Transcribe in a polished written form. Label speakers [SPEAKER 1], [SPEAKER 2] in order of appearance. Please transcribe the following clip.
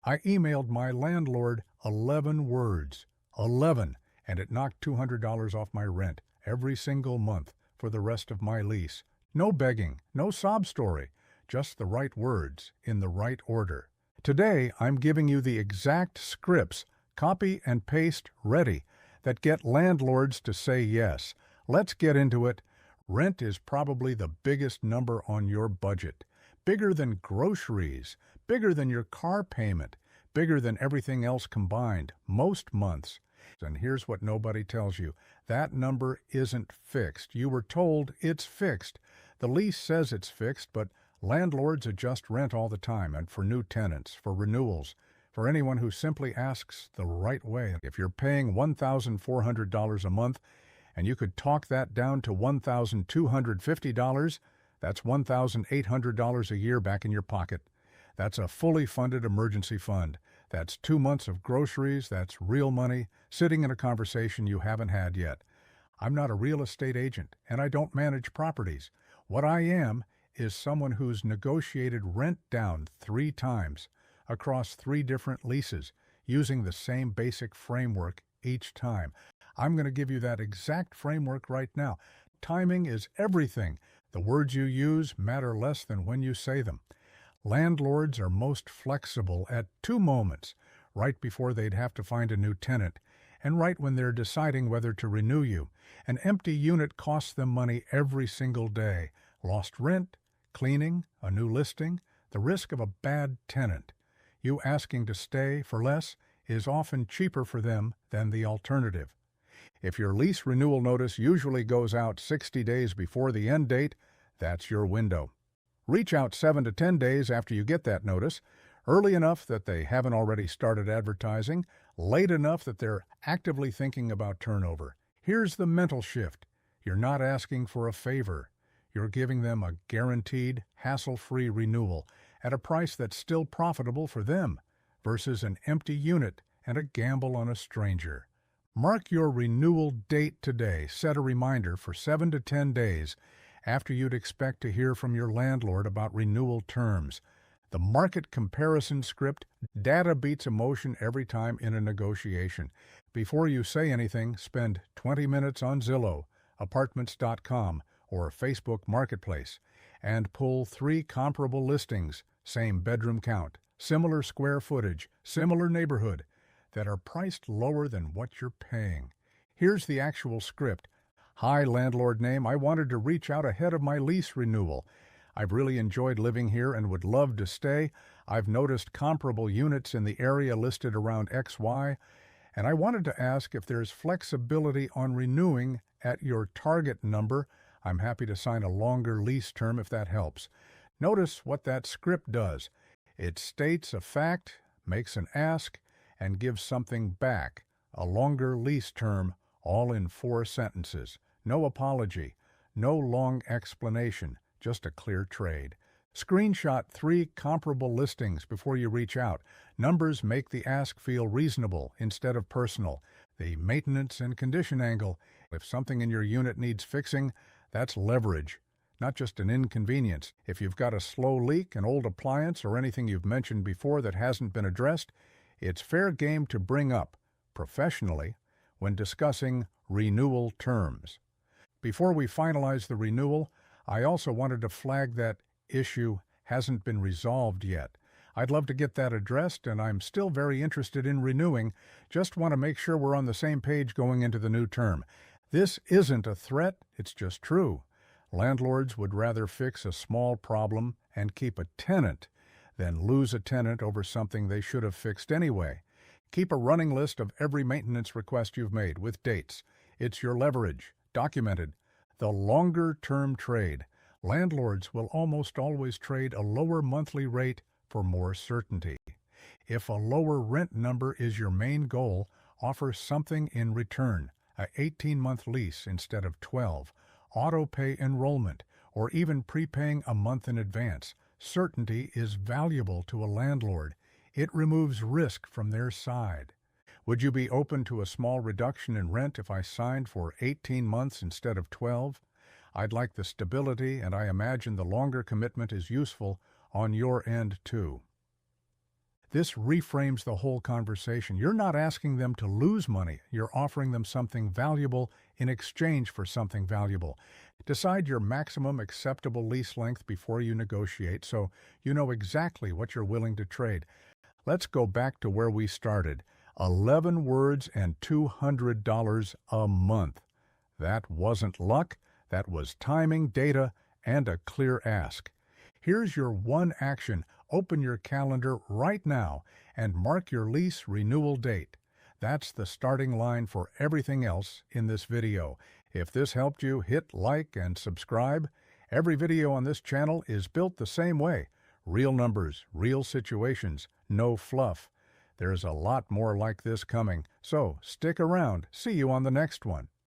[SPEAKER 1] I emailed my landlord 11 words. 11, and it knocked $200 off my rent every single month for the rest of my lease. No begging, no sob story, just the right words in the right order. Today, I'm giving you the exact scripts, copy and paste ready, that get landlords to say yes. Let's get into it. Rent is probably the biggest number on your budget. Bigger than groceries, bigger than your car payment, bigger than everything else combined, most months. And here's what nobody tells you. That number isn't fixed. You were told it's fixed. The lease says it's fixed, but landlords adjust rent all the time, and for new tenants, for renewals, for anyone who simply asks the right way. If you're paying $1,400 a month and you could talk that down to $1,250, that's $1,800 a year back in your pocket. That's a fully funded emergency fund. That's 2 months of groceries. That's real money sitting in a conversation you haven't had yet. I'm not a real estate agent, and I don't manage properties. What I am is someone who's negotiated rent down 3 times across 3 different leases using the same basic framework each time. I'm going to give you that exact framework right now. Timing is everything. The words you use matter less than when you say them. Landlords are most flexible at 2 moments, right before they'd have to find a new tenant, and right when they're deciding whether to renew you. An empty unit costs them money every single day. Lost rent, cleaning, a new listing, the risk of a bad tenant. You asking to stay for less is often cheaper for them than the alternative. If your lease renewal notice usually goes out 60 days before the end date, that's your window. Reach out 7 to 10 days after you get that notice, early enough that they haven't already started advertising, late enough that they're actively thinking about turnover. Here's the mental shift. You're not asking for a favor. You're giving them a guaranteed, hassle-free renewal at a price that's still profitable for them versus an empty unit and a gamble on a stranger. Mark your renewal date today. Set a reminder for 7 to 10 days after you'd expect to hear from your landlord about renewal terms. The market comparison script, data beats emotion every time in a negotiation. Before you say anything, spend 20 minutes on Zillow, Apartments.com, or Facebook Marketplace, and pull 3 comparable listings, same bedroom count, similar square footage, similar neighborhood, that are priced lower than what you're paying. Here's the actual script. Hi, landlord name. I wanted to reach out ahead of my lease renewal. I've really enjoyed living here and would love to stay. I've noticed comparable units in the area listed around XY, and I wanted to ask if there's flexibility on renewing at your target number. I'm happy to sign a longer lease term if that helps. Notice what that script does. It states a fact, makes an ask, and gives something back, a longer lease term, all in 4 sentences. No apology, no long explanation, just a clear trade. Screenshot 3 comparable listings before you reach out. Numbers make the ask feel reasonable instead of personal. The maintenance and condition angle. If something in your unit needs fixing, that's leverage, not just an inconvenience. If you've got a slow leak, an old appliance, or anything you've mentioned before that hasn't been addressed, it's fair game to bring up, professionally, when discussing renewal terms. Before we finalize the renewal, I also wanted to flag that issue hasn't been resolved yet. I'd love to get that addressed, and I'm still very interested in renewing. Just want to make sure we're on the same page going into the new term. This isn't a threat, it's just true. Landlords would rather fix a small problem and keep a tenant than lose a tenant over something they should have fixed anyway. Keep a running list of every maintenance request you've made with dates. It's your leverage, documented. The longer-term trade. Landlords will almost always trade a lower monthly rate for more certainty. If a lower rent number is your main goal, offer something in return, an 18-month lease instead of 12, auto-pay enrollment, or even prepaying a month in advance. Certainty is valuable to a landlord. It removes risk from their side. Would you be open to a small reduction in rent if I signed for 18 months instead of 12? I'd like the stability, and I imagine the longer commitment is useful on your end too. This reframes the whole conversation. You're not asking them to lose money. You're offering them something valuable in exchange for something valuable. Decide your maximum acceptable lease length before you negotiate so you know exactly what you're willing to trade. Let's go back to where we started. 11 words and $200 a month. That wasn't luck. That was timing, data, and a clear ask. Here's your one action. Open your calendar right now and mark your lease renewal date. That's the starting line for everything else in this video. If this helped you, hit like and subscribe. Every video on this channel is built the same way. Real numbers, real situations, no fluff. There's a lot more like this coming, so stick around. See you on the next one.